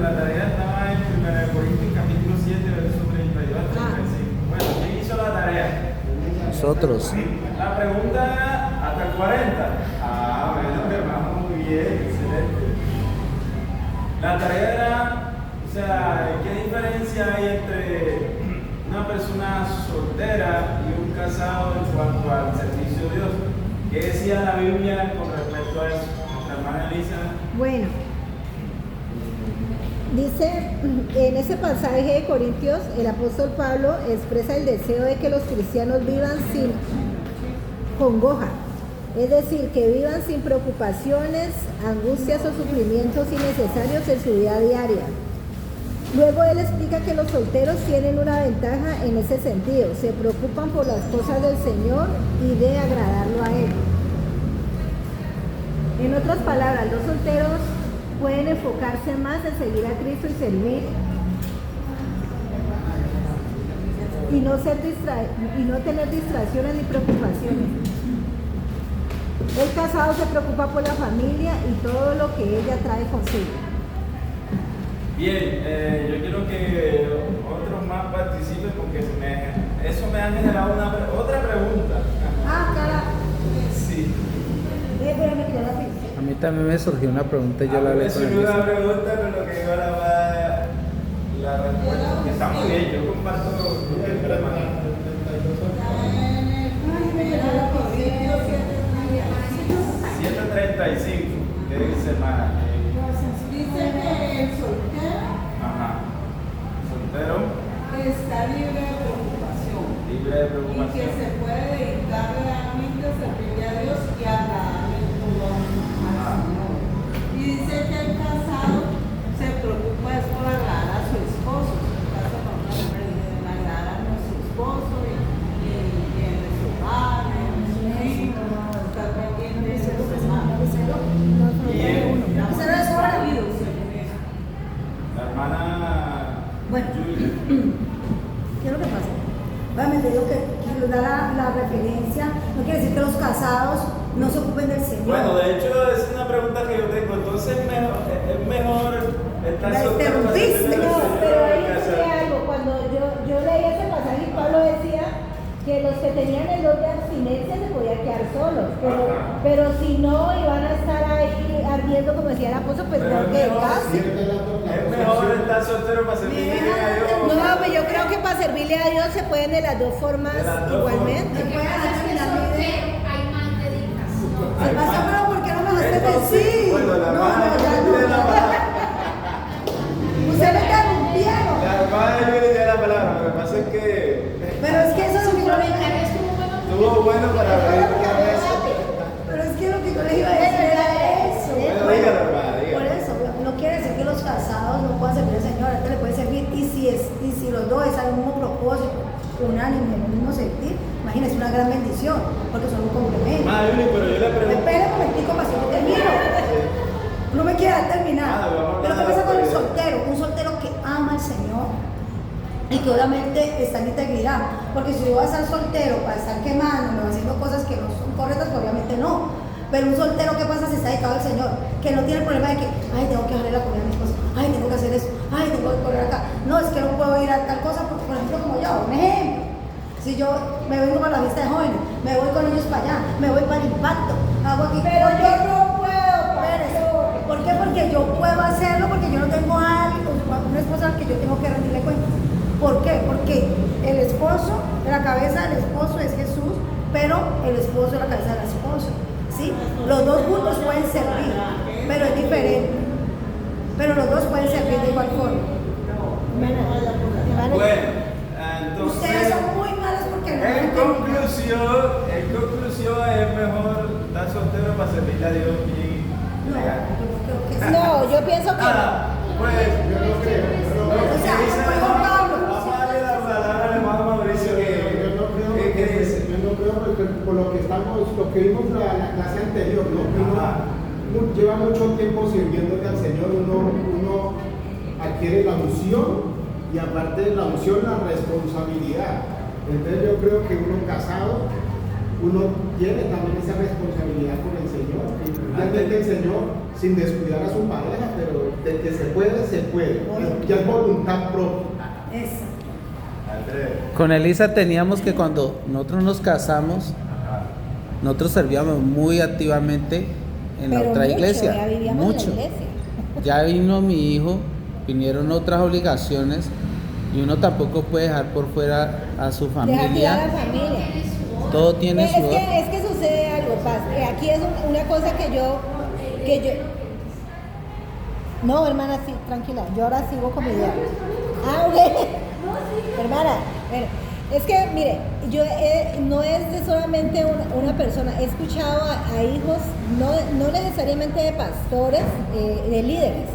la tarea estaba en 1 Corintios capítulo 7, verso 32 al 35. Bueno, ¿quién hizo la tarea? Nosotros. La pregunta hasta el 40. Ah, bueno, hermano, muy bien, excelente. La tarea era, o sea, ¿qué diferencia hay entre una persona soltera y un casado en cuanto al servicio de Dios? ¿Qué decía la Biblia con respecto a eso? Nuestra hermana Elisa. Bueno, dice en ese pasaje de Corintios, el apóstol Pablo expresa el deseo de que los cristianos vivan sin congoja, es decir, que vivan sin preocupaciones, angustias o sufrimientos innecesarios en su vida diaria. Luego él explica que los solteros tienen una ventaja en ese sentido, se preocupan por las cosas del Señor y de agradarlo a Él. En otras palabras, los solteros pueden enfocarse más en seguir a Cristo y servir y no tener distracciones ni preocupaciones. El casado se preocupa por la familia y todo lo que ella trae consigo. Bien, yo quiero que otros más participen porque eso me ha generado otra pregunta. Cara. Sí. A mí también me surgió una pregunta y yo la hablé con surgió una él. pregunta, pero que ahora va la respuesta. Está muy bien, yo comparto el problema. 7:35, ¿qué dice hermana? Dice que el soltero Soltero. está libre de preocupación. Libre de preocupación. Y que se puede dedicar realmente a servirle a Dios y a agradarle todo al Señor. Y dice que el casado se preocupa es por agradar a su esposo. En el caso de una mujer, agradar a su esposo y de su padre, de sus hijos, estar pendiente de sus hermanos. La hermana Bueno, Julia. ¿qué es lo que pasa? Obviamente digo que da la referencia, no quiere decir que los casados no se ocupen del Señor. Bueno, de hecho es una pregunta que yo tengo. Entonces es mejor estar La soltero para servir interrumpiste. al No, Señor pero o ahí casado. dice algo. Cuando yo leí ese pasaje, Pablo decía que los que tenían el don de abstinencia se podían quedar solos, pero si no iban a estar ahí ardiendo, como decía el apóstol, pues Pero no, es que mejor, casi. Es mejor estar soltero para servirle a Dios. No, pues yo creo que para servirle a Dios se pueden de las dos formas De las dos igualmente. ¿Me puede hacer terminar mi idea? Hay más dedicación. Se pasa, pero ¿por qué no me dejaste Entonces, decir? bueno, la No, hermana ya Julia tiene la no. palabra. Usted me interrumpieron. La hermana Julia tiene la palabra. Lo que pasa es que Pero es que eso es lo que yo le estuvo bueno para ver otra vez. Pero es que lo que yo le iba a decir era eso. Bueno, dígalo, hermana, Por dígalo. eso, no quiere decir que los casados no puedan servir al Señor, a este le puede servir. Y si los dos están en el mismo propósito, unánime, en el mismo sentir, imagínense una gran bendición, porque son un complemento. Hermana Julia, pero yo le pregunto. Espera un momentico para que yo termino. No me quiera terminar. Pero ¿qué pasa con el soltero? Un soltero que ama al Señor y que obviamente está en integridad. Porque si yo voy a estar soltero para estar quemándome o haciendo cosas que no son correctas, pues obviamente no. Pero un soltero, ¿qué pasa si está dedicado al Señor? Que no tiene el problema de que, ay, tengo que darle la comida a mi esposo, ay, tengo que hacer eso, ay, tengo que correr acá. No, es que no puedo ir a tal cosa, porque, por ejemplo, como yo, un ejemplo. Si yo me vengo para la fiesta de jóvenes, me voy con ellos para allá, me voy para el impacto, hago aquí. Pero yo no puedo, Espérese. ¿Por qué? Porque yo puedo hacerlo, porque yo no tengo a alguien, una esposa al que yo tengo que rendirle cuenta. ¿Por qué? Porque el esposo, la cabeza del esposo es Jesús, pero el esposo es la cabeza de la esposa. ¿Sí? Los dos juntos pueden servir, pero es diferente. Pero los dos pueden servir de igual forma. Bueno, entonces. Ustedes son muy malos porque no En entienden. conclusión, es mejor estar soltero para servirle a Dios y No, legal. yo creo que sí. No, yo pienso que Nada, pues yo no creo. O sea, como dijo Pablo. Vamos a darle la palabra al hermano Mauricio Yo no creo ¿qué dice? yo no creo porque por lo que vimos la clase anterior, ¿no? Uno lleva mucho tiempo sirviéndole al Señor, uno adquiere la unción y aparte de la unción, la responsabilidad. Entonces yo creo que uno casado, uno tiene también esa responsabilidad con el Señor. Señor. Y realmente el Señor, sin descuidar a su pareja, pero de que se puede, se puede. Ya es voluntad propia. Eso. Andrés. Con Elisa teníamos que cuando nosotros nos casamos, nosotros servíamos muy activamente en la Pero otra mucho, iglesia. ya vivíamos Mucho. en la iglesia. Ya vino mi hijo, vinieron otras obligaciones y uno tampoco puede dejar por fuera a su Deja tirar a familia. la familia. Todo tiene su hora. Es que sucede algo, Paz. Aquí es una cosa que yo... No, hermana, sí, tranquila. Yo ahora sigo con mi idea. Ah, ok. Hermana, bueno, es que, mire, yo no es de solamente una persona. He escuchado a hijos, no necesariamente de pastores, de líderes,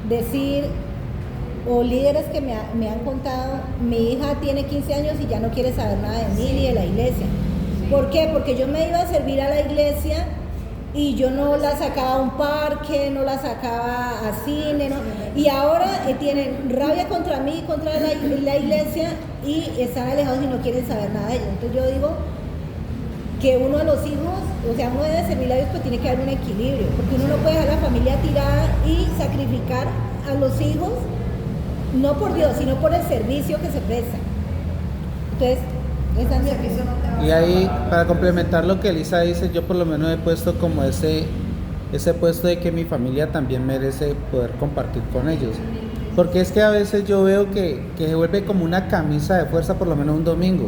decir, o líderes que me han contado, mi hija tiene 15 años y ya no quiere saber nada de mí ni de la iglesia. ¿Por qué? Porque yo me iba a servir a la iglesia y yo no la sacaba a un parque, no la sacaba a cine, ¿no? Y ahora tienen rabia contra mí, contra la iglesia, y están alejados y no quieren saber nada de ellos. Entonces yo digo que uno de los hijos, o sea, uno debe servir a Dios, pero tiene que haber un equilibrio, porque uno no puede dejar la familia tirada y sacrificar a los hijos, no por Dios, sino por el servicio que se presta. Entonces, esa es mi Servicio no te va a Y ahí, para complementar lo que Elisa dice, yo por lo menos he puesto como ese puesto de que mi familia también merece poder compartir con ellos. Porque es que a veces yo veo que se vuelve como una camisa de fuerza, por lo menos un domingo.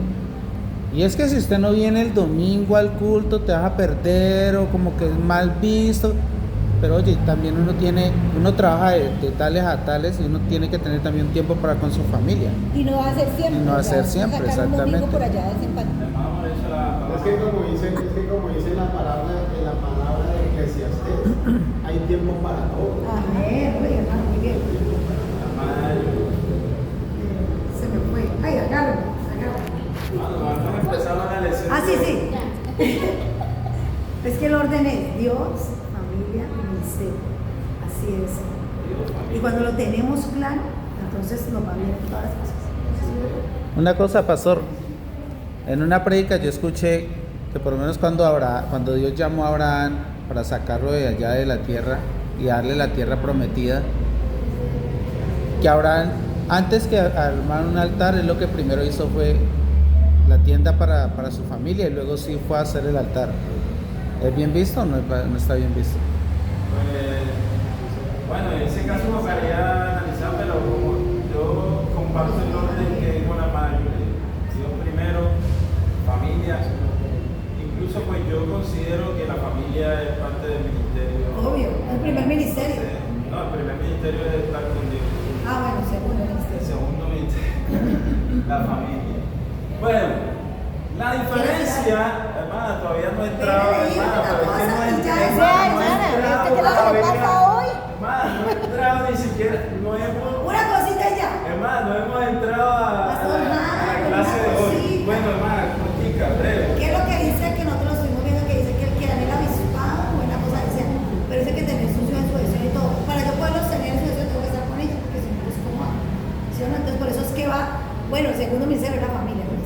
Y es que si usted no viene el domingo al culto, te vas a perder, o como que es mal visto. Pero oye, también uno trabaja de tales a tales, y uno tiene que tener también un tiempo para con su familia. Y no va a ser siempre. Y no va a o sea, ser siempre, sacar un domingo exactamente. por allá de simpatía. Hermano, le echo la Es que como dice la palabra de Eclesiastés, hay tiempo para todo. Amén, oye, hermano, muy bien. Se me fue. Ay, agárrame. Hermano, vamos a empezar la lección. Ah, sí, sí. Es que el orden es Dios, familia y ministerio. Así es. Y cuando lo tenemos claro, entonces nos va bien todas las cosas. Una cosa, pastor, en una prédica yo escuché que por lo menos cuando Dios llamó a Abraham para sacarlo de allá de la tierra y darle la tierra prometida, que Abraham, antes que armar un altar, él lo que primero hizo fue la tienda para su familia, y luego sí fue a hacer el altar. ¿Es bien visto o no está bien visto? Bueno, en ese caso me gustaría analizar, pero como yo comparto el orden que dijo la madre, Dios primero, familia. Incluso pues yo considero que la familia es parte del ministerio. Obvio, el primer ministerio. No, el primer ministerio es estar con Dios. Ah, bueno, segundo El ministerio. segundo ministerio, la familia. Bueno, la diferencia, hermana, todavía no he entrado, hermana, pero es que no he entrado. ¿Qué es lo que pasa hoy? Hermana, no he entrado ni siquiera, no hemos, Una cosita ya. hermana, no hemos entrado a la clase de hoy. Bueno, hermana, cortica, breve. ¿Qué es lo que dice que nosotros lo estuvimos viendo? Que dice que el que da el avispado, buena cosa dice, pero dice que tener sucio en su deseo y todo. Para yo poderlos tener en su deseo tengo que estar con ellos, porque si no, pues cómo hago. ¿Sí o no? Entonces por eso es que va, bueno, el segundo ministerio es la familia, pues.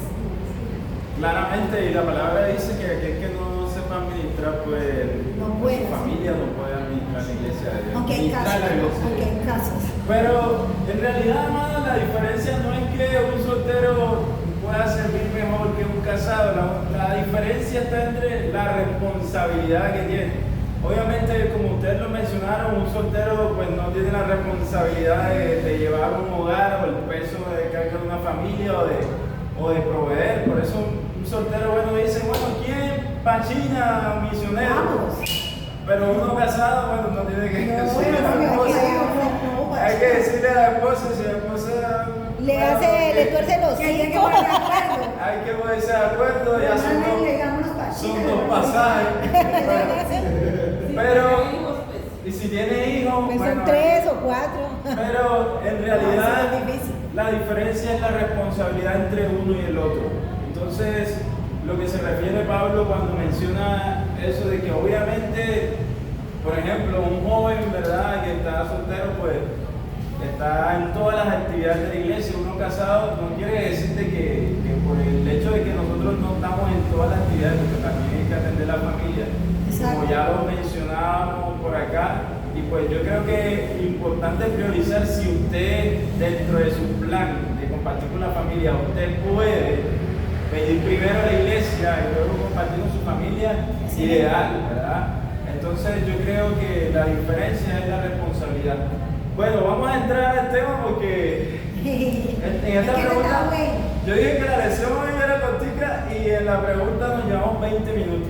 Claramente, y la palabra dice que aquel que no sepa administrar, pues No puede. su familia no puede administrar la iglesia de Dios. Aunque hay Administrar casos, la iglesia. aunque hay casos. Pero en realidad, hermano, la diferencia no es que un soltero pueda servir mejor que un casado. La diferencia está entre la responsabilidad que tiene. Obviamente, como ustedes lo mencionaron, un soltero pues no tiene la responsabilidad de llevar un hogar, o el peso de carga de una familia, o de proveer. Por eso un soltero bueno dice, bueno, ¿quién? Pachina, misionero. Vamos. Pero uno casado, bueno, no tiene que No, decirle a la bueno, esposa. no, Hay que decirle a la esposa, si la esposa Le tuerce los Que hay que hijos. ponerse de acuerdo. hay que ponerse de acuerdo, ya son dos pasajes. Pero, y si tiene hijos, Pues bueno, son 3 o 4. pero en realidad No, es difícil. la diferencia es la responsabilidad entre uno y el otro. Entonces, lo que se refiere Pablo cuando menciona eso de que obviamente, por ejemplo, un joven, ¿verdad?, que está soltero, pues está en todas las actividades de la iglesia. Uno casado no quiere decir de que por el hecho de que nosotros no estamos en todas las actividades, porque también hay que atender la familia. como ya lo mencionábamos por acá. Y pues yo creo que es importante priorizar si usted, dentro de su plan de compartir con la familia, usted puede venir primero a la iglesia y luego compartir con su familia, ideal, ¿verdad? Entonces yo creo que la diferencia es la responsabilidad. Bueno, vamos a entrar al tema porque en esta pregunta, yo dije que la lección hoy era cortica y en la pregunta nos llevamos 20 minutos.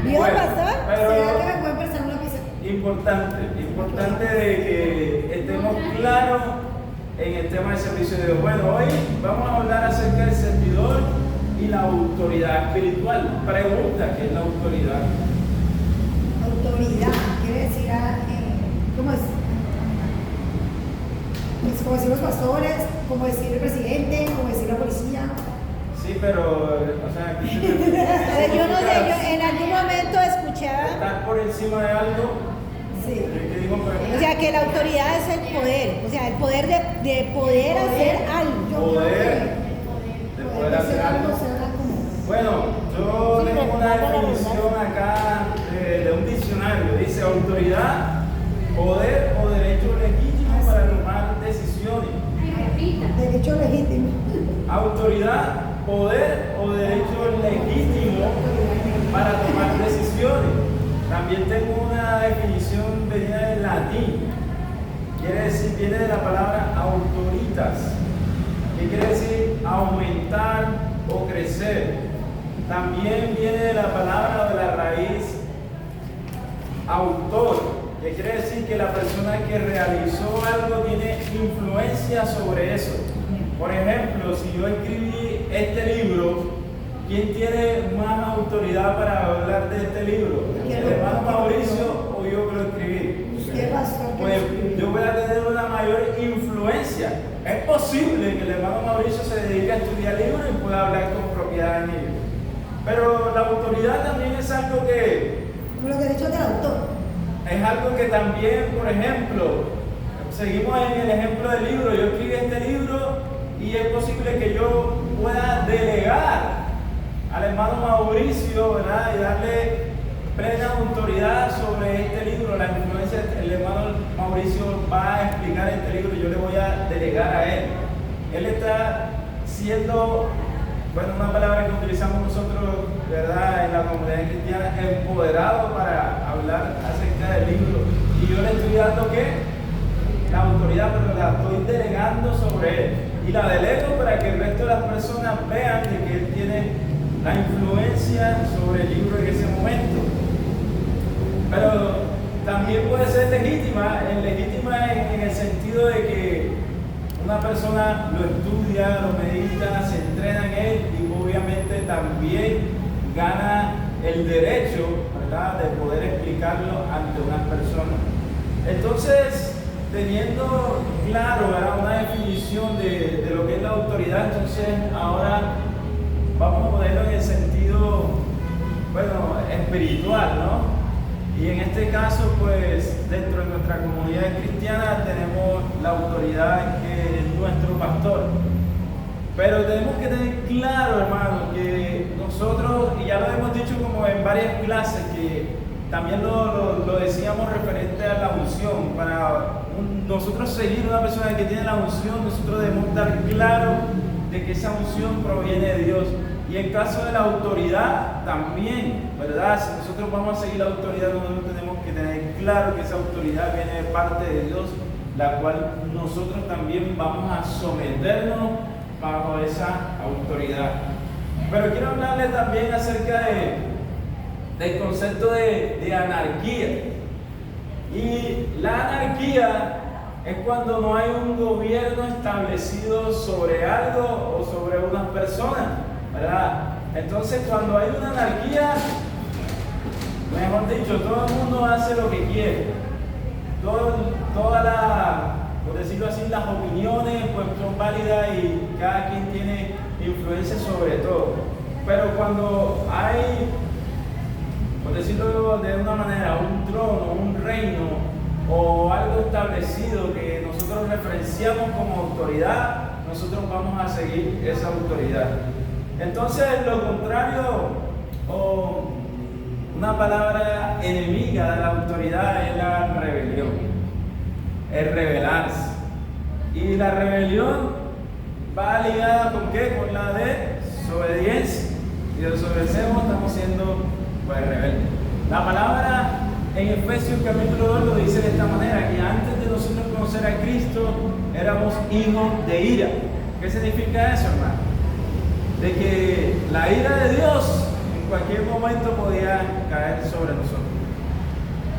¿Vio, pastor? Pero ¿Será que me pueden prestar una pizza? importante de que estemos claros en el tema del servicio de Dios. Bueno, hoy vamos a hablar acerca del servidor y la autoridad espiritual. Pregunta, ¿qué es la autoridad? Autoridad, quiere decir, ¿cómo es? Es como decir los pastores, como decir el presidente, como decir la policía. Sí, pero, o sea, Yo no sé, yo en algún momento escuchaba, estar por encima de algo. Sí. ¿Qué digo por ejemplo? o sea, que la autoridad es el poder, o sea, el poder de poder hacer algo. De poder hacer algo. será como. Bueno, yo Sí, tengo una recuerda la definición acá de un diccionario. Dice autoridad, poder o derecho legítimo para tomar decisiones. Derecho legítimo. Autoridad, poder o derecho legítimo para tomar decisiones. También tengo una definición venida del latín. Quiere decir, viene de la palabra autoritas, que quiere decir aumentar o crecer. También viene de la palabra o de la raíz autor, que quiere decir que la persona que realizó algo tiene influencia sobre eso. Por ejemplo, si yo escribí este libro, ¿quién tiene más autoridad para hablar de este libro? ¿El hermano Mauricio o yo que lo escribí? Usted, pastor, que Pues lo escribió. yo voy a tener una mayor influencia. Es posible que el hermano Mauricio se dedique a estudiar libros y pueda hablar con propiedad en ellos. Pero la autoridad también es algo que Como los derechos del autor. es algo que también, por ejemplo, seguimos en el ejemplo del libro. Yo escribí este libro y es posible que yo pueda delegar al hermano Mauricio, ¿verdad? Y darle plena autoridad sobre este libro. La influencia, el hermano Mauricio va a explicar este libro y yo le voy a delegar a él. Él está siendo, bueno, una palabra que utilizamos nosotros, ¿verdad? En la comunidad cristiana, empoderado para hablar acerca del libro. Y yo le estoy dando, ¿qué? La autoridad, pero la estoy delegando sobre él. Y la delego para que el resto de las personas vean de que él tiene la influencia sobre el libro en ese momento. Pero también puede ser legítima en el sentido de que una persona lo estudia, lo medita, se entrena en él y obviamente también gana el derecho, ¿verdad?, de poder explicarlo ante unas personas. Entonces, teniendo claro, ¿verdad?, una definición de lo que es la autoridad, entonces ahora vamos a ponerlo en el sentido, bueno, espiritual, ¿no? Y en este caso, pues, dentro de nuestra comunidad cristiana tenemos la autoridad que es nuestro pastor. Pero tenemos que tener claro, hermano, que nosotros, y ya lo hemos dicho como en varias clases, que también lo decíamos referente a la unción. Para nosotros seguir una persona que tiene la unción, nosotros debemos estar claro de que esa unción proviene de Dios. Y en caso de la autoridad, también, ¿verdad? Si nosotros vamos a seguir la autoridad, nosotros tenemos que tener claro que esa autoridad viene de parte de Dios, la cual nosotros también vamos a someternos bajo esa autoridad. Pero quiero hablarles también acerca del concepto de anarquía. Y la anarquía es cuando no hay un gobierno establecido sobre algo o sobre unas personas, ¿verdad? Entonces, cuando hay una anarquía, mejor dicho, todo el mundo hace lo que quiere. Por decirlo así, las opiniones pues son válidas y cada quien tiene influencia sobre todo. Pero cuando hay, por decirlo de una manera, un trono, un reino o algo establecido que nosotros referenciamos como autoridad, nosotros vamos a seguir esa autoridad. Entonces, lo contrario, o Una palabra enemiga de la autoridad es la rebelión, es rebelarse. Y la rebelión va ligada ¿con qué? Con la desobediencia. Si desobedecemos, estamos siendo pues, rebeldes. La palabra en Efesios capítulo 2 lo dice de esta manera, que antes de nosotros conocer a Cristo, éramos hijos de ira. ¿Qué significa eso, hermano? De que la ira de Dios en cualquier momento podía caer sobre nosotros.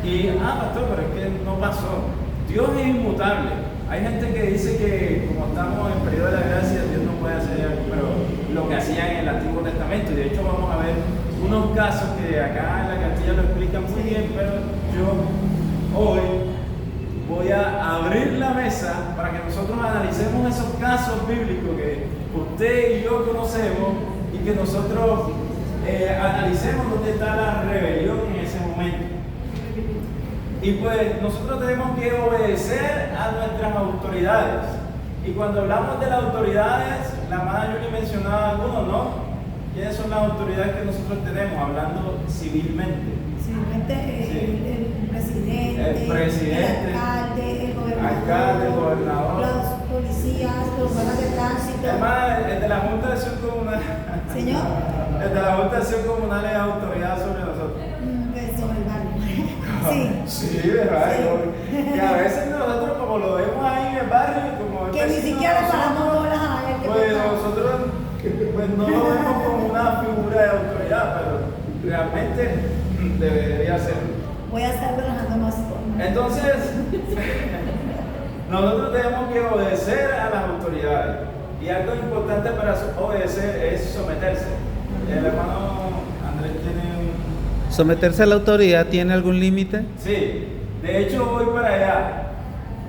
Y, pastor, pero es que no pasó. Dios es inmutable. Hay gente que dice que como estamos en periodo de la gracia, Dios no puede hacer algo, pero lo que hacía en el Antiguo Testamento. Y de hecho vamos a ver unos casos que acá en la Castilla lo explican muy bien, pero yo hoy voy a abrir la mesa para que nosotros analicemos esos casos bíblicos que usted y yo conocemos y que nosotros analicemos dónde está la rebelión en ese momento. Y pues nosotros tenemos que obedecer a nuestras autoridades. Y cuando hablamos de las autoridades, la hermana Yuri mencionaba algunos, ¿no? ¿Quiénes son las autoridades que nosotros tenemos, hablando civilmente? Civilmente, Sí. el presidente, el alcalde, el gobernador, los policías, los guardias de tránsito. Además, el de la Junta de Acción Comunal. Señor. El de la Junta de Acción Comunal es autoridad sobre nosotros. Sobre el barrio. Sí. Sí, ¿verdad? Sí. Que a veces nosotros, como lo vemos ahí en el barrio, como Que ni siquiera le paramos bolas a ver qué pues pasa. nosotros pues no lo vemos como una figura de autoridad, pero realmente debería ser. Voy a estar relajando más. Entonces, nosotros tenemos que obedecer a las autoridades. Y algo importante para obedecer es someterse. El hermano Andrés tiene un... ¿Someterse a la autoridad tiene algún límite? Sí, de hecho voy para allá.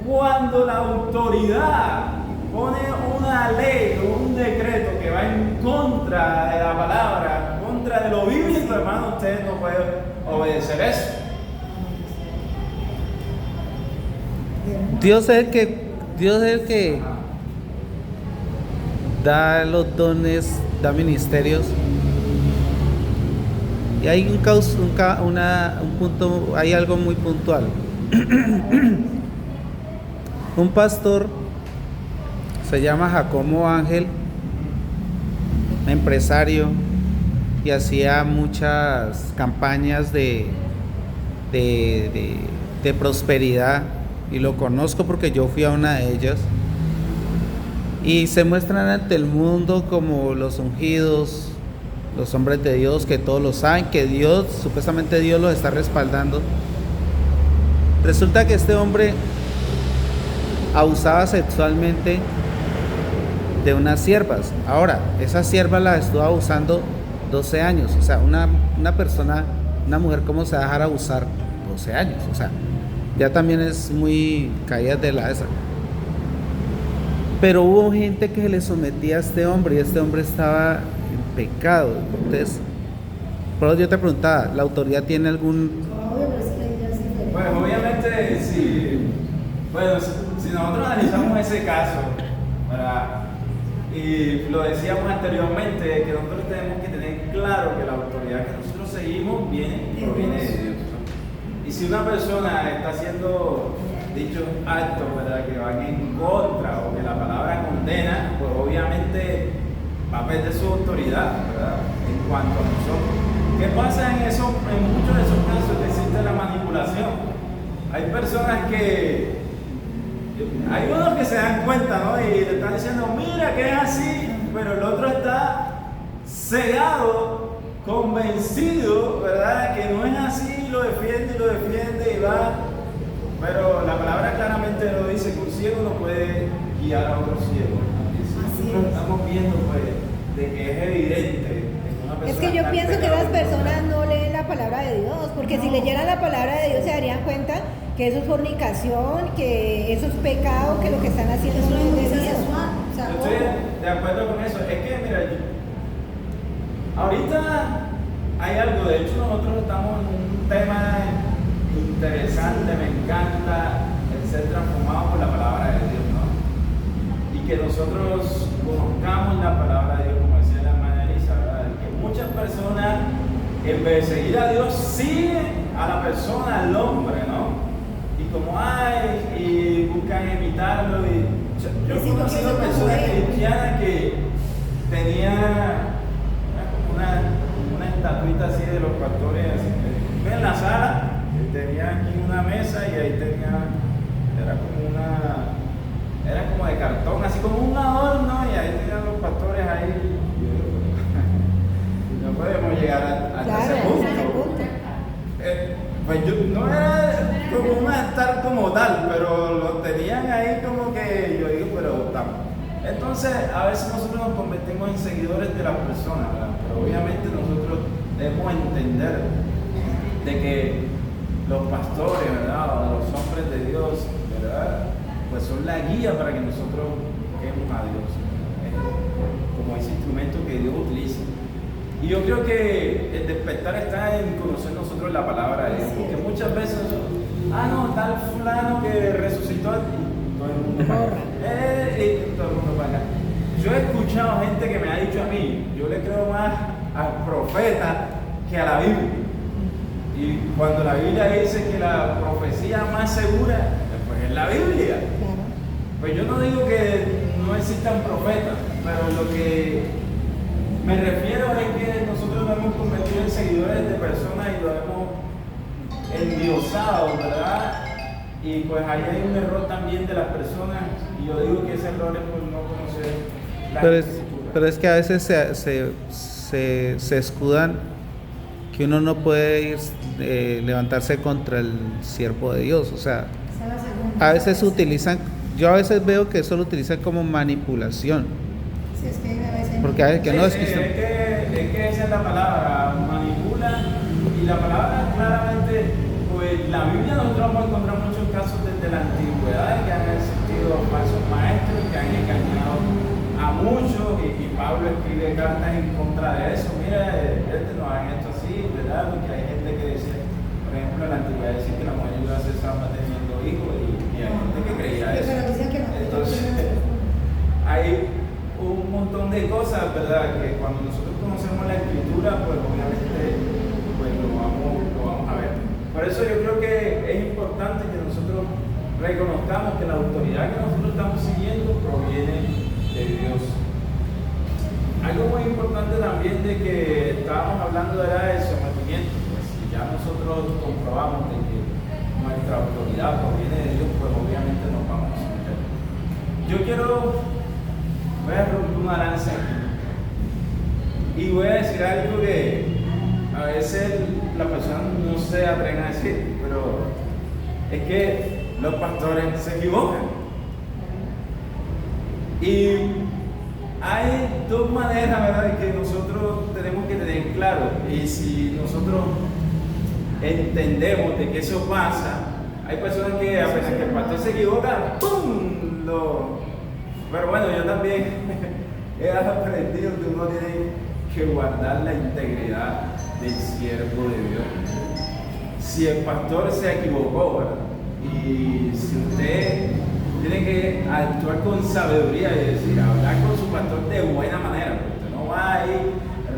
Cuando la autoridad pone una ley o un decreto que va en contra de la palabra, en contra de lo bíblico, hermano, usted no puede obedecer eso. Dios es el que da los dones, da ministerios. Y hay un punto, hay algo muy puntual. Un pastor se llama Jacobo Ángel, empresario, y hacía muchas campañas de prosperidad, y lo conozco porque yo fui a una de ellas, y se muestran ante el mundo como los ungidos, los hombres de Dios, que todos lo saben, que Dios, supuestamente Dios los está respaldando. Resulta que este hombre abusaba sexualmente de unas siervas. Ahora, esas siervas las estuvo abusando 12 años. O sea, una persona, una mujer, ¿cómo se va a dejar abusar 12 años? O sea, ya también es muy caída de la esa. Pero hubo gente que se le sometía a este hombre, y este hombre estaba en pecado. Entonces, por eso yo te preguntaba, ¿la autoridad tiene algún...? Bueno, obviamente, si nosotros analizamos ese caso, ¿verdad? Y lo decíamos anteriormente, que nosotros tenemos que tener claro que la autoridad que nosotros seguimos proviene de Dios. Y si una persona está haciendo dichos actos, ¿verdad?, que van en contra o que la palabra condena, pues obviamente va a perder su autoridad, ¿verdad?, en cuanto a nosotros. ¿Qué pasa en muchos de esos casos que existe la manipulación? Hay personas hay unos que se dan cuenta, ¿no?, y le están diciendo, mira que es así, pero el otro está cegado, convencido, ¿verdad?, que no es así, y lo defiende y va. Pero la palabra claramente lo dice, que un ciego no puede guiar a otro ciego. Nosotros estamos viendo, pues, de que es evidente. Es que yo pienso que las personas no leen la palabra de Dios, porque si leyeran la palabra de Dios se darían cuenta que eso es fornicación, que eso es pecado, que lo que están haciendo Eso no es es de injusticia Dios. sexual. O sea, Yo estoy de acuerdo con eso. Es que, mira, ahorita hay algo, de hecho nosotros estamos en un tema interesante, me encanta el ser transformado por la palabra de Dios, ¿no? Y que nosotros conozcamos la palabra de Dios, como decía la hermana Elisa, ¿verdad? Que muchas personas en vez de seguir a Dios, siguen a la persona, al hombre, ¿no? Y como hay, y buscan imitarlo. Y, o sea, yo he conocido personas cristianas que tenían una estatuita así de los pastores, así, en la sala, tenía aquí una mesa y ahí tenía, era como de cartón, así como un adorno, y ahí tenían los pastores ahí. No podemos llegar hasta ese punto. Pues yo no era como un altar como tal, pero lo tenían ahí como que yo digo, pero estamos. Entonces, a veces nosotros nos convertimos en seguidores de las personas, ¿verdad? Pero obviamente nosotros debemos entender de que los pastores, ¿verdad? O los hombres de Dios, ¿verdad? Pues son la guía para que nosotros busquemos a Dios, como ese instrumento que Dios utiliza. Y yo creo que el despertar está en conocer nosotros la palabra de Dios, porque muchas veces no, tal fulano que resucitó, y todo el mundo para acá. Todo el mundo para acá. Yo he escuchado gente que me ha dicho a mí, yo le creo más al profeta que a la Biblia. Y cuando la Biblia dice que la profecía más segura, pues es la Biblia. Pues yo no digo que no existan profetas, pero lo que me refiero es que nosotros nos hemos convertido en seguidores de personas y lo hemos endiosado, ¿verdad? Y pues ahí hay un error también de las personas, y yo digo que ese error es por no conocer la Escritura. Pero es que a veces se escudan que uno no puede ir levantarse contra el siervo de Dios, o sea, a veces utilizan, yo a veces veo que eso lo utilizan como manipulación. Sí, es que a veces porque a ver, que no es que es que esa es la palabra, manipula, y la palabra claramente, pues la Biblia nosotros vamos a encontrar muchos casos desde la antigüedad que han existido falsos maestros que han engañado a muchos, y Pablo escribe cartas en contra de eso. Mira, no hagan esto así, ¿verdad? Porque hay gente que dice, por ejemplo, en la antigüedad decía que la mujer iba a ser santa teniendo hijos, y hay gente que creía eso. Entonces, hay un montón de cosas, ¿verdad? Que cuando nosotros conocemos la Escritura, pues obviamente pues lo vamos a ver. Por eso yo creo que es importante que nosotros reconozcamos que la autoridad que nosotros estamos siguiendo proviene de Dios. Algo muy importante también de que estábamos hablando era el sometimiento. Pues si ya nosotros comprobamos de que nuestra autoridad proviene de Dios, pues obviamente nos vamos a someter. Voy a romper una lanza aquí y voy a decir algo que a veces la persona no se atreven a decir, pero es que los pastores se equivocan. Y hay dos maneras, ¿verdad?, que nosotros tenemos que tener claro. Y si nosotros entendemos de que eso pasa, hay personas que apenas que el pastor se equivoca, ¡pum!, pero bueno, yo también he aprendido que uno tiene que guardar la integridad del siervo de Dios. Si el pastor se equivocó, ¿verdad?, y si usted tiene que actuar con sabiduría y decir, hablar con su pastor de buena manera, porque usted no va a ir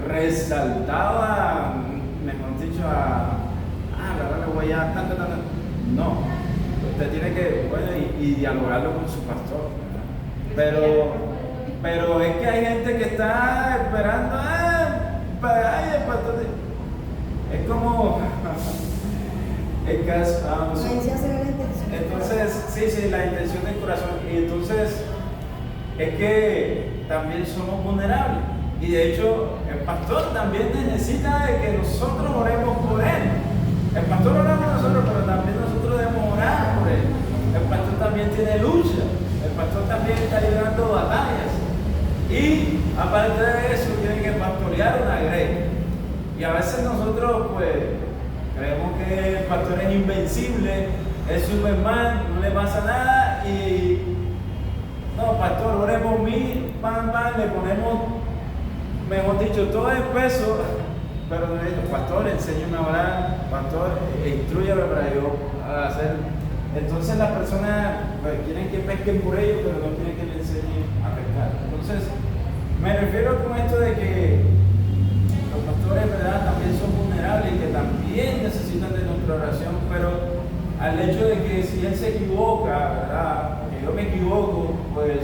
resaltado a, mejor dicho, la voy a tanto. No, usted tiene que, bueno, y dialogarlo con su pastor, ¿verdad? Pero es que hay gente que está esperando, el pastor. Es como el caso. Entonces, sí, la intención del corazón. Y entonces, es que también somos vulnerables. Y de hecho, el pastor también necesita de que nosotros oremos por él. El pastor ora por nosotros, pero también nosotros debemos orar por él. El pastor también tiene lucha. El pastor también está librando batallas. Y aparte de eso, tiene que pastorear una grey. Y a veces nosotros, pues, creemos que el pastor es invencible, es Superman, no le pasa nada, y no, pastor, ore por mí, le ponemos, mejor dicho, todo el peso, pero no es, pastor, enséñame a orar, pastor, instrúyame para yo hacer. Entonces las personas pues, quieren que pesquen por ellos, pero no quieren que le enseñen a pescar. Entonces, me refiero con esto de que los pastores, ¿verdad?, también son vulnerables. vulnerables y que también necesitan de nuestra oración, pero al hecho de que si él se equivoca, ¿verdad? Que yo me equivoco, pues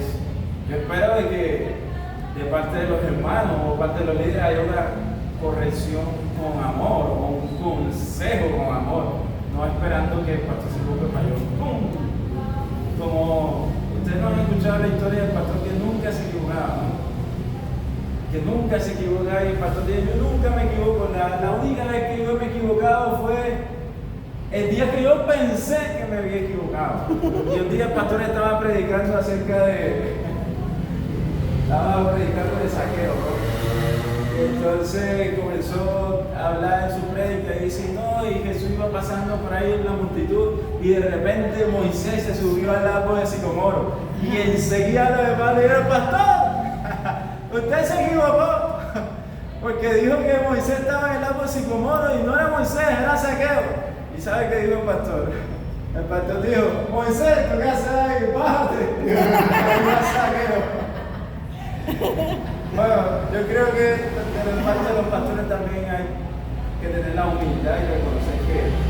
yo espero de que de parte de los hermanos o parte de los líderes haya una corrección con amor o un consejo con amor, no esperando que el pastor se equivoque para yo, ¡pum! Como ustedes no han escuchado la historia del pastor que nunca se equivocaba, ¿no? Que nunca se equivocaba y el pastor dice, yo nunca me equivoco, la única vez que yo me he equivocado fue el día que yo pensé que me había equivocado. Y un día el pastor estaba predicando acerca de Zaqueo, ¿no? Entonces comenzó a hablar en su prédica y dice, no, y Jesús iba pasando por ahí en la multitud y de repente Moisés se subió al árbol de sicomoro y enseguida los demás le dijeron, pastor, usted se equivocó porque dijo que Moisés estaba en el árbol de sicomoro y no era Moisés, era Zaqueo. ¿Y sabe qué dijo el pastor? El pastor dijo, Moisés, ¿tú qué haces ahí? Bájate. Zaqueo. Bueno, yo creo que de parte de los pastores también hay que tener la humildad y reconocer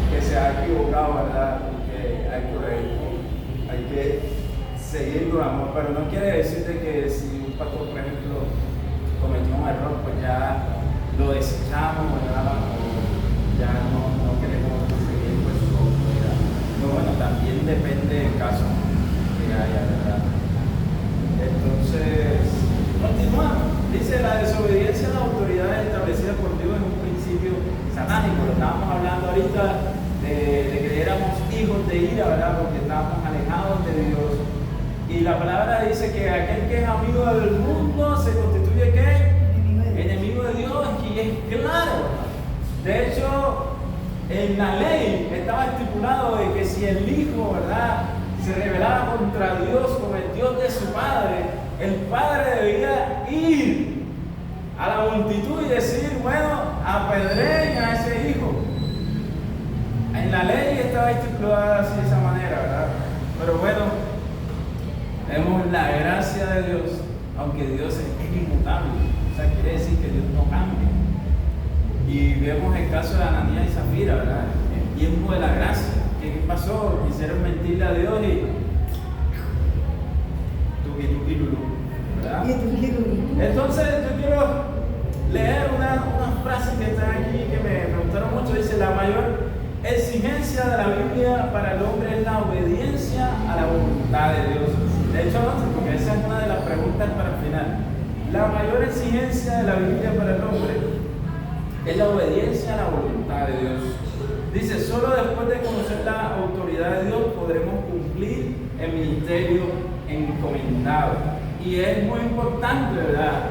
que se ha equivocado, ¿verdad? Y que hay que seguir con amor, pero no quiere decir de que si un pastor, por ejemplo, cometió un error, pues ya lo desechamos, ¿verdad? O ya no queremos seguir pues, su autoridad. Pero bueno, también depende del caso que haya, ¿verdad? Entonces, continuamos. Dice, la desobediencia a la autoridad establecida por Dios es un principio satánico. Lo estábamos hablando ahorita de que éramos hijos de ira, ¿verdad? Porque estábamos alejados de Dios. Y la palabra dice que aquel que es amigo del mundo se constituye ¿qué? Enemigo de Dios. Y es claro. De hecho, en la ley estaba estipulado de que si el hijo, ¿verdad?, se rebelaba contra Dios, como el Dios de su padre, el padre debía ir a la multitud y decir, bueno, apedreen a ese hijo. En la ley estaba estipulada así de esa manera, ¿verdad? Pero bueno, vemos la gracia de Dios, aunque Dios es inmutable. O sea, quiere decir que Dios no cambia. Y vemos el caso de Ananías y Zafira, ¿verdad? El tiempo de la gracia. ¿Qué pasó? Quisieron mentirle a Dios y ¿verdad? Entonces yo quiero leer unas frases que están aquí que me gustaron mucho. Dice, la mayor exigencia de la Biblia para el hombre es la obediencia a la voluntad de Dios. De hecho, no, porque esa es una de las preguntas para el final. La mayor exigencia de la Biblia para el hombre es la obediencia a la voluntad de Dios. Dice, solo después de conocer la autoridad de Dios podremos cumplir el ministerio encomendado. Y es muy importante, ¿verdad?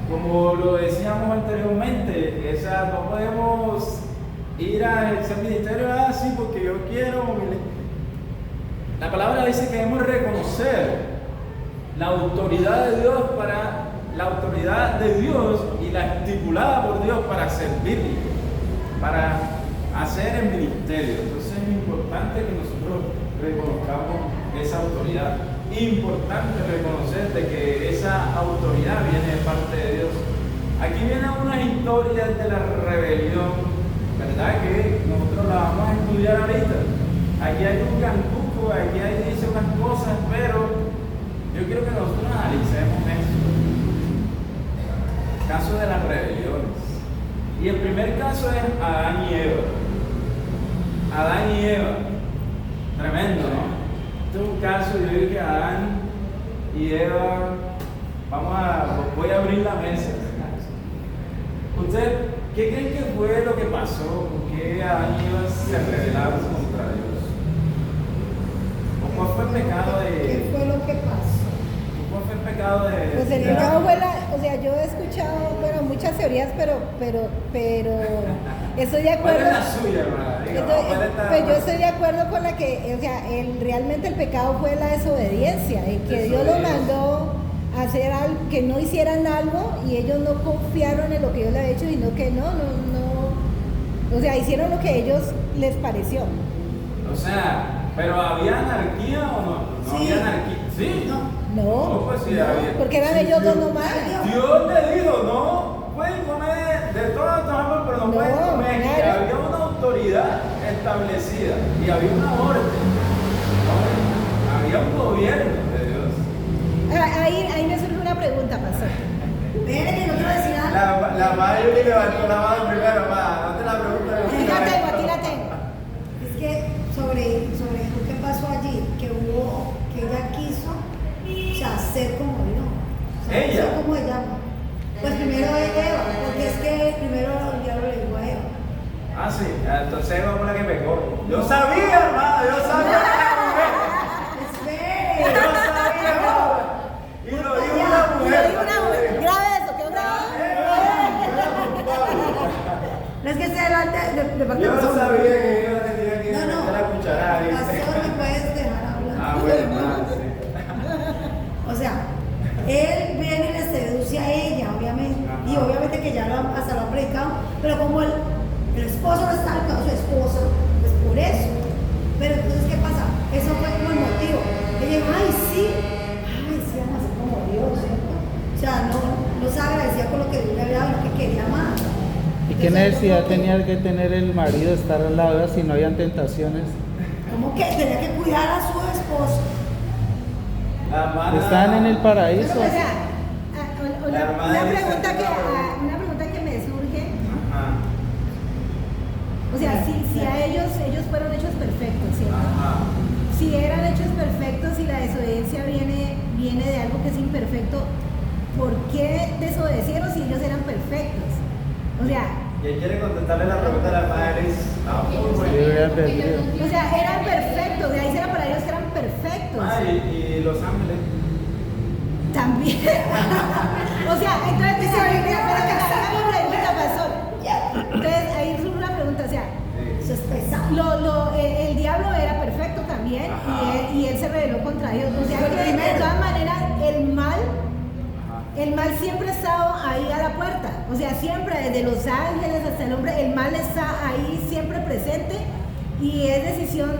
Como lo decíamos anteriormente, no podemos ir a ese ministerio así porque yo quiero. La palabra dice que debemos reconocer la autoridad de Dios y la estipulada por Dios para servirle, para hacer el ministerio. Entonces es importante que nosotros reconozcamos esa autoridad. Importante reconocer de que esa autoridad viene de parte de Dios. Aquí vienen unas historias de la rebelión, ¿verdad? Que nosotros la vamos a estudiar ahorita. Aquí hay un cantuco, aquí dice unas cosas, pero yo quiero que nosotros analicemos esto. Caso de las rebeliones. Y el primer caso es Adán y Eva. Adán y Eva. Tremendo, ¿no? Este es un caso, yo digo que Adán y Eva, voy a abrir la mesa. ¿Usted qué creen que fue lo que pasó? ¿Por qué Adán y Eva se rebelaron contra Dios? ¿O cuál fue el pecado de...? ¿Qué fue lo que pasó? ¿Cuál fue el pecado de...? Pues el pecado fue yo he escuchado, bueno, muchas teorías, pero estoy de acuerdo. ¿Cuál es la suya, hermana? Pues yo estoy de acuerdo con la que, o sea, realmente el pecado fue la desobediencia, en que Dios los mandó a hacer algo, que no hicieran algo y ellos no confiaron en lo que Dios les había hecho, sino que o sea, hicieron lo que a ellos les pareció. O sea, ¿pero había anarquía o no? No Sí. había anarquía. ¿Sí? No, Pues sí, había. porque eran ellos dos nomás. Dios le dijo, no, pueden comer de todos los árboles, pero no pueden comer. Claro, establecida y había una orden, ¿no? Había un gobierno de Dios. Ahí me surge una pregunta, pastor. Espere que no quiero decir nada. La madre levantó la mano primero, no te la pregunto. Aquí la tengo. Es que sobre lo que pasó allí, que ella quiso, o sea, ser como Dios. O sea, ¿Ella? ser como ella. Pues primero Eva, porque es que primero el diablo le dijo a Eva. Ah, sí, entonces Eva fue la que pecó. Yo sabía, hermano, yo sabía que era mujer. Espere. Yo sabía, hermano. Y lo dijo una mujer. Grave eso, quedó grabado. No es que sea delante de parte Yo de los hombres. sabía que Eva tenía que No, meter la cucharada. dice. pastor, ¿me puedes dejar hablar? Ah, bueno, sí. O sea, él viene y le seduce a ella, obviamente, y obviamente que ya hasta lo ha predicado, pero como el esposo no está al lado de su esposa, pues por eso. Pero entonces, ¿qué pasa? Eso fue como el motivo. Ella dijo, ay, sí, vamos a ser como Dios, ¿cierto? O sea, no se agradecía con lo que Dios le había dado, lo que quería más. ¿Y qué necesidad tenía que tener el marido de estar al lado de ella si no habían tentaciones? Como que tenía que cuidar a su esposo. La hermana- Estaban en el paraíso. O sea, La hermana una dice- pregunta que me surge. Ajá. O sea, si a ellos fueron hechos perfectos, ¿cierto? Ajá. Si eran hechos perfectos y la desobediencia viene de algo que es imperfecto, ¿por qué desobedecieron si ellos eran perfectos? O sea, ¿Y él quiere contestarle la pregunta a la hermana Liz? Libre albedrío. eran perfectos, de ahí será para ellos que eran perfectos. Y Los Ángeles. También. O sea, entonces dice ahorita, pero que hagamos una pregunta, pastor. Entonces ahí surge una pregunta, o sea, Eso es pesado. el diablo era perfecto también Ajá. y él se rebeló contra Dios. O sea Fue el que de primero. todas maneras Ajá. el mal siempre ha estado ahí a la puerta. O sea, siempre, desde los ángeles hasta el hombre, el mal está ahí siempre presente y es decisión,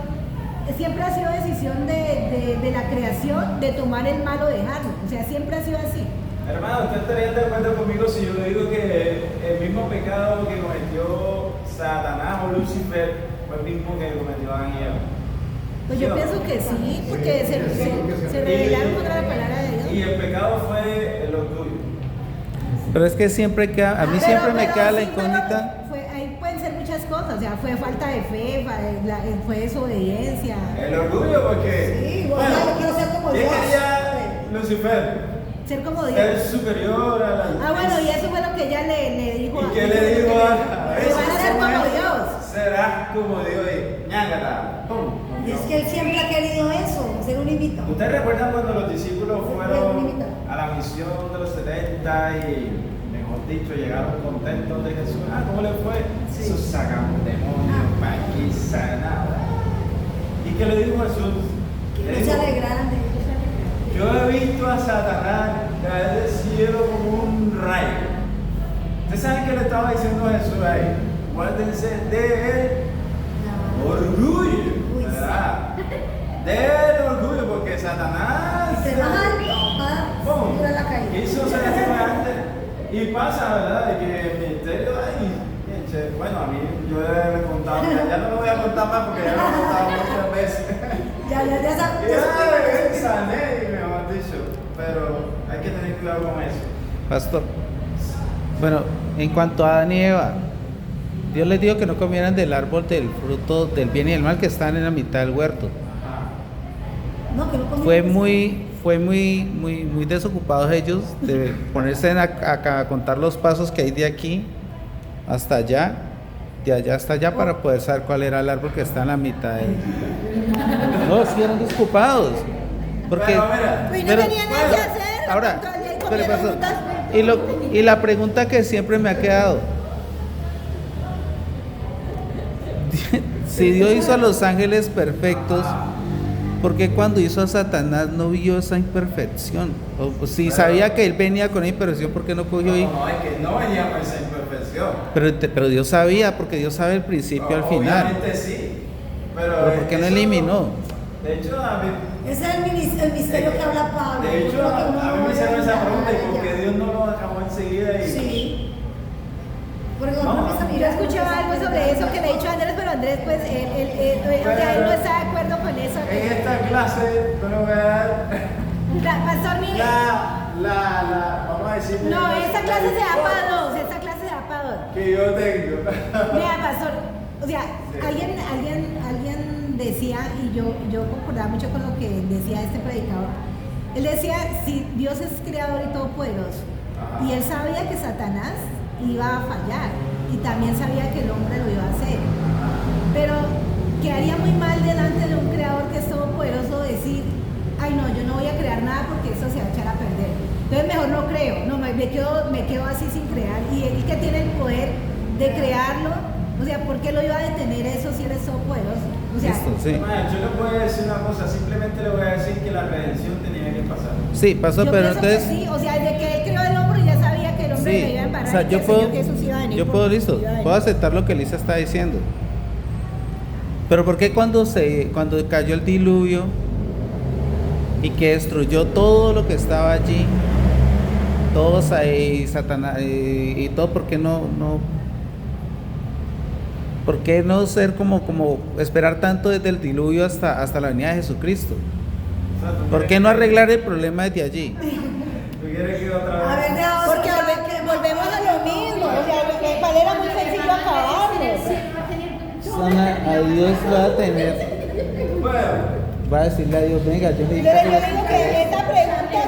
siempre ha sido decisión de la creación de tomar el mal o dejarlo. O sea, siempre ha sido así. Hermano, ¿usted estaría de acuerdo conmigo si yo le digo que el mismo pecado que cometió Satanás o Lucifer fue el mismo que cometió Adán y Eva? Pues ¿Sí yo o no? pienso que sí, porque se Y- rebelaron contra la palabra de Dios. Y el pecado fue el orgullo. Pero es que siempre queda, a mí Pero- siempre me pero queda la sí, pero incógnita. ahí pueden ser muchas cosas, o sea, fue falta de fe, fue desobediencia. El orgullo porque... Sí, bueno, yo quiero ser como ¿qué Dios. quería Lucifer? Ser como Dios. Ser superior a la... Ah, bueno, y eso fue lo que ella le dijo. ¿Y qué le dijo a Que van a ser como Dios. Serás como Dios y ñágata. ¡Pum! Y es que él siempre ha querido eso, ser un imitador. ¿Ustedes recuerdan cuando los discípulos fueron a la misión de los 70 y, mejor dicho, llegaron contentos de Jesús? Ah, ¿cómo le fue? Sí. Jesús sacamos demonios, para aquí sanaba. ¿Y qué le dijo Jesús? Que Le no se dijo, alegraran de ellos. yo he visto a Satanás caer del cielo como un rayo. ¿Ustedes saben qué le estaba diciendo a Jesús ahí? Guárdense de él. Orgullo, Uy, ¿verdad? Del orgullo, porque Satanás Y se más alto, más ¡pum! dura la caída. Hizo ser semejante. Y pasa, ¿verdad? De que el ministerio, bueno, a mí yo le he contado, ya no lo voy a contar más porque ya lo he contado muchas veces. Ya Y sabes. sané, mejor dicho, pero hay que tener cuidado con eso. Pastor. Bueno, en cuanto a Adán y Eva, Dios les dijo que no comieran del árbol del fruto del bien y del mal que están en la mitad del huerto. Ajá. No, que no comí. Fue muy desocupados ellos de ponerse a contar los pasos que hay de aquí hasta allá, de allá hasta allá, para poder saber cuál era el árbol que está en la mitad del... No, sí eran desocupados. Porque... Pero mira, Pues no Pero- tenía nada que hacer. Ahora, con todo el día pero comiendo pastor, frutas. y la pregunta que siempre me ha quedado, si Dios hizo a los ángeles perfectos, ¿por qué cuando hizo a Satanás no vio esa imperfección? O si sabía que él venía con imperfección, ¿por qué no cogió y... no, es que no venía por esa imperfección. Pero Dios sabía, porque Dios sabe el principio al final. Obviamente sí, pero ¿Pero por qué no eso- eliminó? De hecho, a mí, Ese es el misterio que habla Pablo. de hecho, Lo que uno a mí me no hicieron ve esa nada pregunta, de ¿y por qué ella. Dios no lo acabó enseguida? Y... Sí. Porque No, cuando a Yo escuchaba algo sobre eso que le he dicho a Andrés, pero Andrés, pues, él no está de acuerdo con eso. En esta clase, bueno, voy a dar Pastor, mire. vamos a decir. No, esta clase se da para dos, esta clase se da para dos. Que yo tengo. Mira, pastor, o sea, Sí. alguien decía, y yo concordaba mucho con lo que decía este predicador. Él decía, si Dios es creador y todopoderoso, Ajá. y él sabía que Satanás iba a fallar, y también sabía que el hombre lo iba a hacer, pero quedaría muy mal delante de un creador que es todopoderoso decir, ay no, yo no voy a crear nada porque eso se va a echar a perder. Entonces mejor no creo, no, me quedo así sin crear. Y él que tiene el poder de crearlo, o sea, ¿por qué lo iba a detener eso si él es todopoderoso? O sea, Listo, sí. Yo le voy a decir una cosa, simplemente le voy a decir que la redención tenía que pasar. Sí, pasó, yo pero pienso entonces... que sí, o sea, desde que él creó el hombre ya sabía que el hombre Sí, le iba a embarrar o sea, y que yo el puedo, Señor Jesús iba a venir. yo por- puedo, listo, iba a venir. puedo aceptar lo que Lisa está diciendo. Pero ¿por qué cuando cayó el diluvio y que destruyó todo lo que estaba allí, todos ahí, Satanás y todo, ¿por qué por qué no ser como esperar tanto desde el diluvio hasta la venida de Jesucristo? O sea, ¿tú ¿Por quieres qué no arreglar el problema desde allí? ¿Tú quieres que otra A vez? ver, Porque volvemos a lo mismo, o sea, el padre era muy sencillo acabarlo. Sana, a Dios va a tener, Bueno. va a decirle a Dios, venga, yo Yo necesito digo que esa pregunta,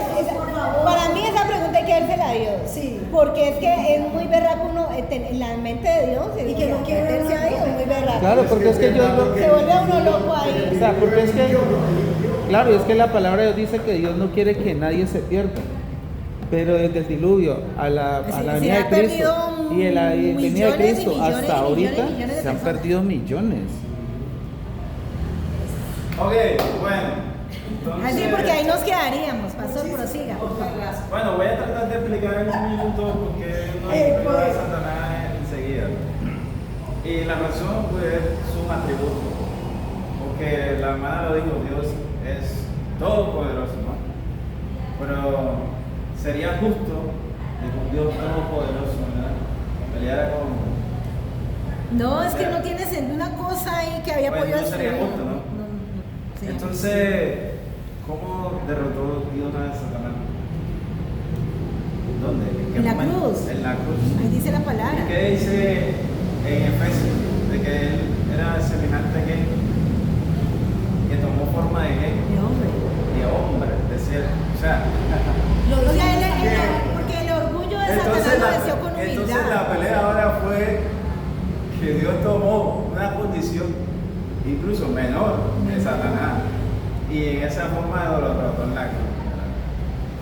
para mí esa pregunta hay que dársela a Dios. Sí. Porque es que es muy berraco uno, en la mente de Dios, Y que no quiere meterse uno- a Dios, es muy berraco. Claro, porque es que yo digo, Se vuelve a uno loco o ahí. sea, porque es que, claro, es que la palabra de Dios dice que Dios no quiere que nadie se pierda. Pero desde el diluvio a la Se venida ha de Cristo perdido y en la venida de millones y Cristo millones hasta y ahorita millones y millones de se han personas. perdido millones. Ok, bueno. Entonces, Así porque ahí nos quedaríamos, pastor, prosiga, por favor. Bueno, voy a tratar de explicar en un minuto porque no pues. explica a Satanás enseguida. Y la razón, pues, es un atributo. Porque la hermana lo dijo, Dios es todopoderoso, ¿no? Pero sería justo que con Dios todopoderoso, ¿verdad? Peleara con... No, es que no tiene sentido una cosa ahí que había Bueno, podido no sería destruir. justo, ¿no? Sí. Entonces, ¿cómo derrotó Dios a Satanás? ¿Dónde? qué En la momento? cruz. En la cruz. Ahí dice la palabra. ¿Qué dice en Efesios? De que él era semejante a qué? Que tomó forma de qué? De hombre. De hombre, decía. O sea, O sea, porque el orgullo de Satanás lo venció con entonces humildad. la pelea ahora fue que Dios tomó una condición incluso menor de Satanás y en esa forma lo derrotó en la cruz.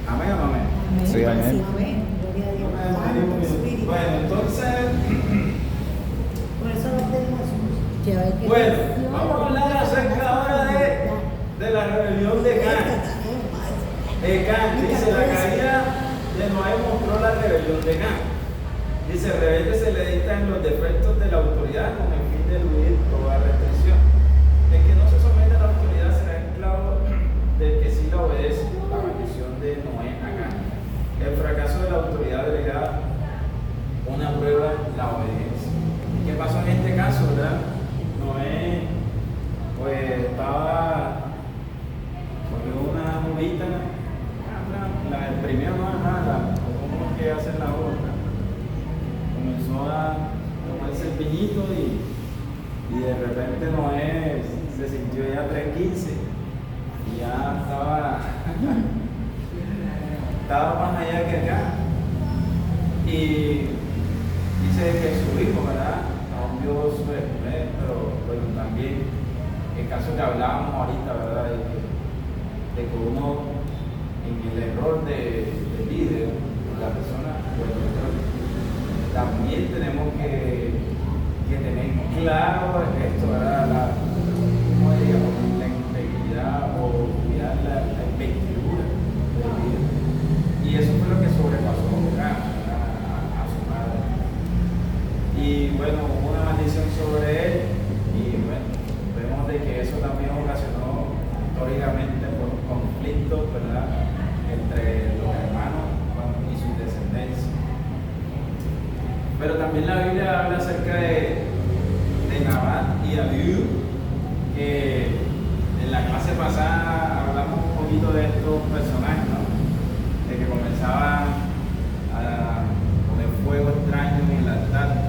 Amén o no amén. Sí, amén. Sí, amén. Gloria a Dios. Santo Espíritu. Bueno, entonces, Por eso no tenemos. bueno, vamos a hablar acerca ahora de la rebelión de Can. Can dice, la caída de Noé mostró la rebelión de Can. Dice, rebelde se le dictan los defectos de la autoridad con el fin de eludir toda restricción. El que no se somete a la autoridad será esclavo del que sí la obedece. La maldición de Noé a Can. El fracaso de la autoridad delegada, una prueba, la obediencia. ¿Qué pasó en este caso, verdad? Noé, pues estaba, cogió una uvita, la exprimió, no, como que hacen la uva, comenzó a tomarse el piñito y de repente Noé se sintió ya 3:15 y ya estaba más allá que acá. Y dice que su hijo, ¿verdad? Aún vio su después, pero también el caso que hablábamos ahorita, ¿verdad? De que uno en el error de líder, la persona, pues nosotros también tenemos que tener claro esto, ¿verdad? ¿Cómo diríamos? La integridad o cuidar la investidura del líder. Y eso fue lo que sobrepasó a su madre. Y bueno, hubo una maldición sobre él y bueno, vemos de que eso también ocasionó históricamente por conflictos, ¿verdad? Entre los hermanos y su descendencia. Pero también la Biblia habla acerca de Nabat y Abiú, que en la clase pasada hablamos un poquito de estos personajes, ¿no? De que comenzaban a poner fuego extraño en el altar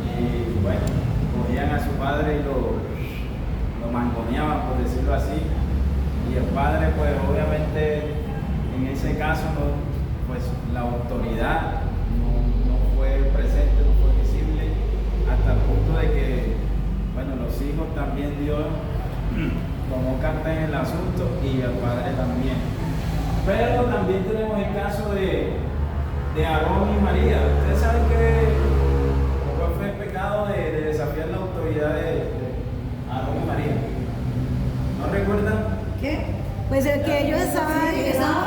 y bueno, cogían a su padre y lo mangoneaban, por decirlo así, y el padre pues obviamente en ese caso pues la autoridad no fue presente, no fue visible, hasta el punto de que bueno, los hijos también Dios tomó carta en el asunto y el padre también. Pero también tenemos el caso de Aarón y María. Ustedes saben cuál fue el pecado de desafiar la autoridad de Aarón y María. ¿No recuerdan? ¿Qué? Pues el que ellos estaban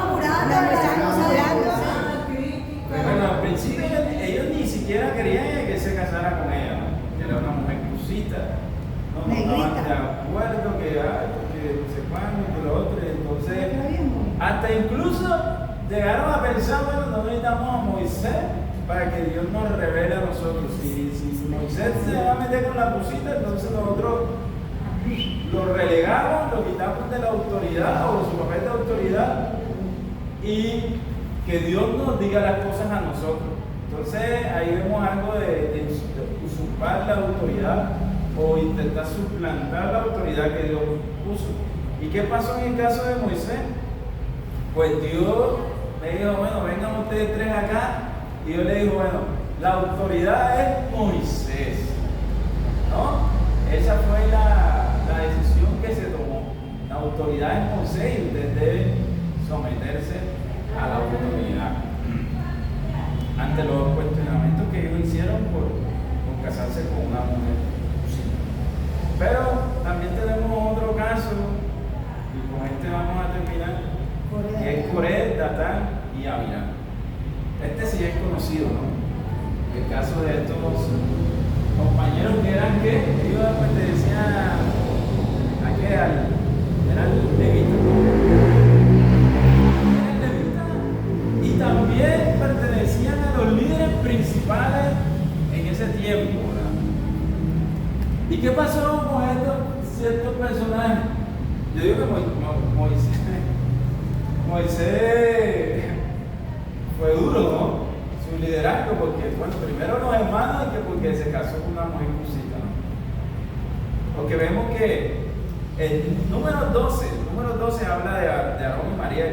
murmurando. Bueno, al principio ellos ni siquiera querían que se casara con ella, ¿no? Que era una mujer cusita. No estaban de acuerdo que no sé cuándo, que lo otro. Entonces, hasta incluso llegaron a pensar, bueno, no necesitamos a Moisés para que Dios nos revele a nosotros. Si Moisés se va a meter con la cusita, entonces nosotros lo relegamos, lo quitamos de la autoridad o de su papel de autoridad y que Dios nos diga las cosas a nosotros. Entonces ahí vemos algo de usurpar la autoridad o intentar suplantar la autoridad que Dios puso. ¿Y qué pasó en el caso de Moisés? Pues Dios le dijo, bueno, vengan ustedes tres acá, y Dios le dijo, bueno, la autoridad es Moisés, ¿no? Esa fue la decisión que se tomó. La autoridad es Moisés y ustedes deben someterse a la autoridad ante los cuestionamientos que ellos hicieron por casarse con una mujer. Pero también tenemos otro caso, y con este vamos a terminar, que es Coré, Datán y Abiram. Este sí es conocido, ¿no? El caso de estos compañeros que eran que ellos pertenecían a qué, eran levitas. Eran levitas y también pertenecían a los líderes principales en ese tiempo, ¿verdad? ¿Y qué pasó con estos ciertos personajes? Yo digo que Moisés fue duro, ¿no? Su liderazgo, porque, bueno, primero los hermanos y que porque se casó con una mujer cusita, ¿no? Porque vemos que el número 12 habla de Aarón y María,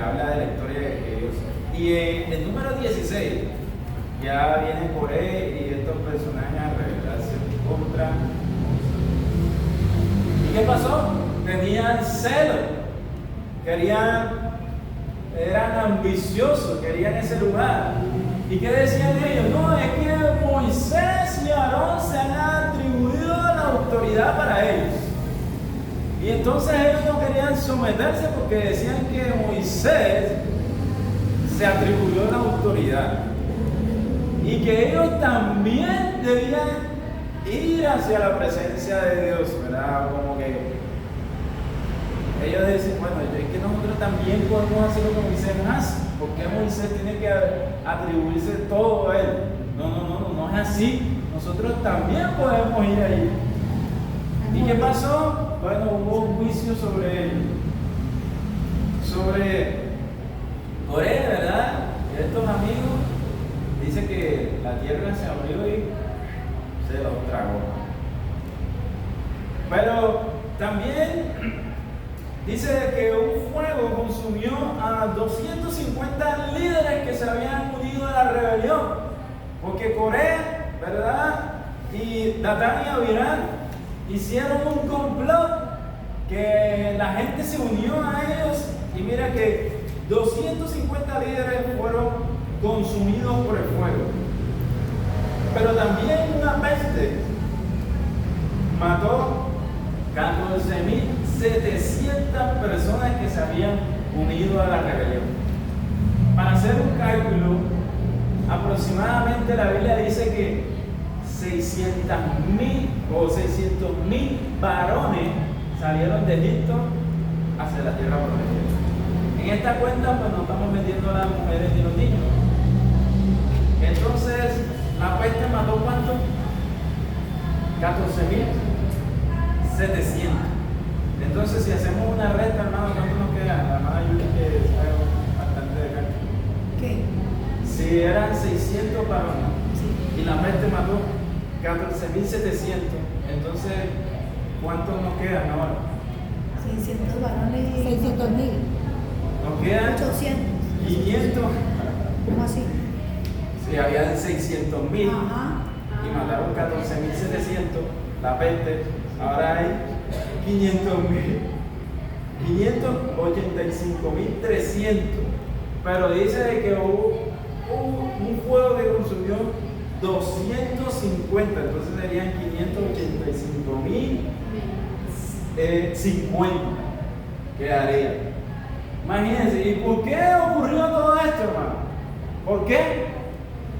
habla de la historia de ellos. Y en el número 16 ya viene Coré y estos personajes a rebelarse contra. ¿Y qué pasó? Tenían celo, eran ambiciosos, querían ese lugar. ¿Y qué decían ellos? No, es que Moisés y Aarón se han atribuido la autoridad para ellos. Y entonces ellos no querían someterse porque decían que Moisés se atribuyó la autoridad. Y que ellos también debían ir hacia la presencia de Dios, ¿verdad? Como que ellos dicen, bueno, es que nosotros también podemos hacer lo que Moisés hace. ¿Por qué Moisés tiene que atribuirse todo a él? No es así. Nosotros también podemos ir ahí. ¿Y qué pasó? Bueno, hubo un juicio sobre él. Sobre Coré, ¿verdad? Y estos amigos, dice que la tierra se abrió y se los tragó. Pero también dice que un fuego consumió a 250 líderes que se habían unido a la rebelión. Porque Coré, ¿verdad? Y Datán y Abiram hicieron un complot que la gente se unió a ellos. Y mira que 250 líderes fueron consumidos por el fuego. Pero también una peste mató 14.700 personas que se habían unido a la rebelión. Para hacer un cálculo, aproximadamente la Biblia dice que 600.000 varones salieron de Egipto hacia la tierra prometida. En esta cuenta pues no estamos metiendo a las mujeres y los niños. Entonces, la peste mató ¿cuánto? 14.700. Entonces, si hacemos una resta, hermano, ¿cuánto nos queda? La hermana Yuri que sabe bastante de cálculo. ¿Qué? Si eran 600 varones y la peste mató 14.700, entonces, ¿cuánto nos quedan ahora? 600 varones. 600.000. Nos quedan 800. 500. ¿Cómo así? Si habían 600.000 Ajá. y mataron 14.700, la peste, ahora hay 500.000. 585.300. Pero dice que hubo un fuego que consumió 250, entonces serían 585.050 quedaría. Imagínense, ¿y por qué ocurrió todo esto, hermano? ¿Por qué?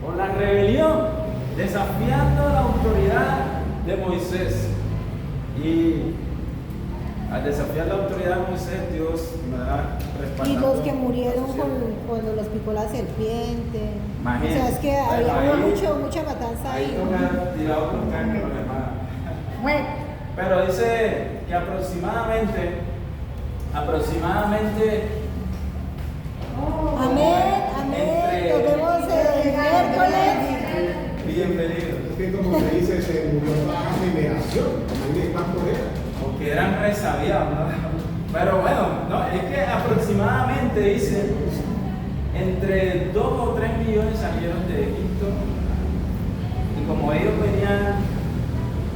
Por la rebelión, desafiando la autoridad de Moisés. Y al desafiar la autoridad de Moisés, Dios me da respaldo. Y los que murieron cuando los picó la serpiente. Imagínense. O sea, es que había Ahí- mucha matanza Ahí ahí. toca tirar otros cánceres, hermano. Bueno, Pero dice que aproximadamente Amén, amén. Nos vemos el miércoles. bienvenidos, Es que como se dice, se murió toda la generación. Ahí está por él. porque eran resabiados, ¿no? Pero bueno, no, es que aproximadamente dice entre 2 o 3 millones salieron de Egipto, y como ellos venían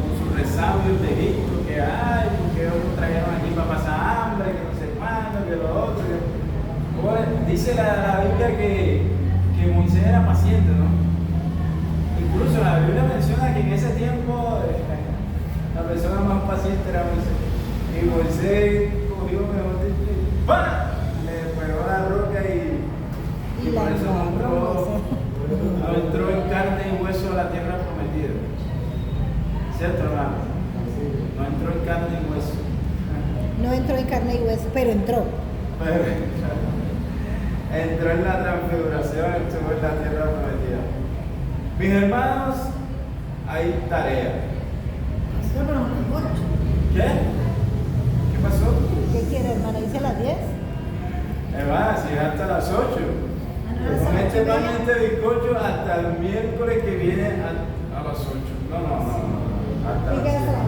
con sus resabios de Egipto, que ay, porque otros trajeron aquí para pasar hambre, que no sé cuándo, que lo otro. Bueno, dice la Biblia que Moisés era paciente, ¿no? Incluso la Biblia menciona que en ese tiempo la persona más paciente era Moisés. Y Moisés cogió, mejor dicho, ¡para! Le pegó la roca y Y la por eso embarró, no entró en carne y hueso a la tierra prometida. ¿Cierto, hermano? No entró en carne y hueso. No entró en carne y hueso, pero entró. Pero entró en la transfiguración, estuvo en la tierra prometida. Mis hermanos, hay tarea. pero no lo escucho. ¿Qué? ¿Qué pasó? ¿Qué quiere, hermana? ¿Dice a las 10? Hermana, si es hasta las 8. Con este pan y este bizcocho hasta el miércoles que viene a las 8. No. Hasta las Fíjate, 7.